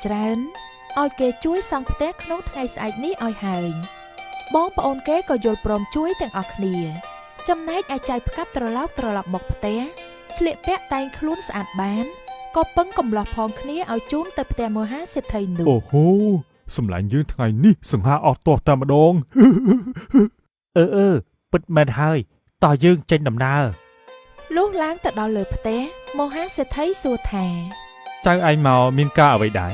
ច្រើនឲ្យគេជួយសង់ផ្ទះក្នុងថ្ងៃស្អែកនេះឲ្យហើយបងប្អូនគេក៏យល់ព្រមជួយទាំងអស់គ្នាចំណែកឯចៅផ្កាប់ត្រឡោកត្រឡប់មកផ្ទះស្លៀកពាក់តែងខ្លួនស្អាតបានក៏ពឹងកំឡោះផងគ្នាឲ្យជូនទៅផ្ទះមហាសេដ្ឋីនោះអូហូសម្លាញ់យើងថ្ងៃនេះសង្ហាអត់ទាស់តែម្ដងពិតមែនហើយតោះយើងចេញដំណើរលុះឡើងទៅដល់លើផ្ទះមហាសេដ្ឋីសួរថាចៅឯងមកមានការអ្វីដែរ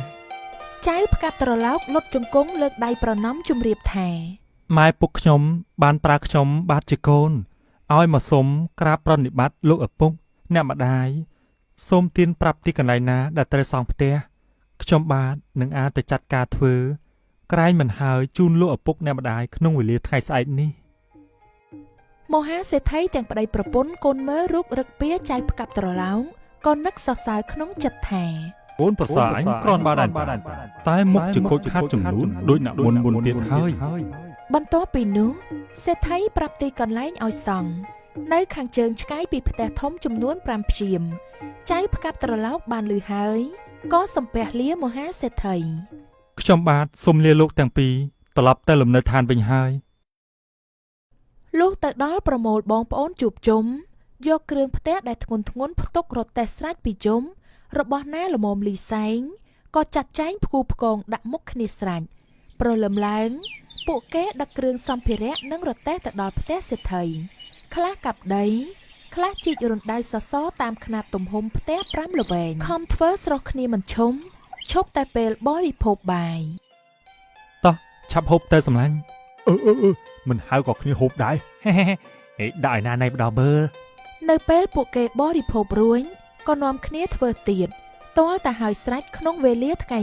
ចៅផ្កាប់ត្រឡោកលុតជង្គង់លើកដៃប្រណម្យជម្រាបថាម៉ែពុកខ្ញុំបានប្រើខ្ញុំបាទជាកូនឲ្យមកសុំក្រាបប្រណិប័តលោកឪពុកអ្នកម្ដាយសូមទានប្រាប់ទីកន្លែងណាដែលត្រូវសង់ផ្ទះខ្ញុំបាទនឹងអាចទៅចាត់ការធ្វើក្រែងមិនហើយជូនលោកឪពុកអ្នកម្ដាយក្នុងវេលាថ្ងៃស្អែកនេះមហាសេដ្ឋីទាំងប្តីប្រពន្ធកូនមើលរូបរឹកពៀចៅផ្កាប់ត្រឡោកក៏នឹកសរសើរក្នុងចិត្តថាកូនប្រសាអញក្រនបានតែមុខជាខូចខាតចំនួនដូចអ្នកមុនទៀតហើយបន្ទាប់ពីនោះសេដ្ឋីប្រាប់ទីកន្លែងឲ្យសង់នៅខាងជើងឆ្ងាយពីផ្ទះធំចំនួន5ព្យាមចៅផ្កាប់ត្រឡោកបានឮហើយក៏សំពះលាមហាសេដ្ឋីខ្ញុំបាទសូមលាលោកទាំងពីរត្រឡប់ទៅលំនៅឋានវិញហើយលុះទៅដល់ប្រមូលបងប្អូនជួបជុំយកគ្រឿងផ្ទះដែលធ្ងន់ផ្ទុករទេះស្រេចពីជុំរបស់ណាល្មមលីសែងក៏ចាត់ចែងផ្គូផ្គងដាក់មុខគ្នាស្រេចព្រលឹមឡើងពួកគេដឹកគ្រឿងសម្ភារៈនិងរទេះទៅដល់ផ្ទះសេដ្ឋីខ្លះកាប់ដីខ្លះជីករណ្ដៅសសរតាមខ្នាតទំហំផ្ទះ5ល្វែងខំធ្វើស្រស់គ្នាមិនឈប់តែពេលបរិភោគបាយតោះឆាប់ហូបទៅសម្លាញ់មិនហៅក៏គ្នាហូបដែរដាក់ឲ្យណាណៃបដោមើលនៅពេលពួកគេបរិភោគរួចក៏នាំគ្នាធ្វើទៀតទាល់តែហើយស្រេចក្នុងវេលាថ្ងៃ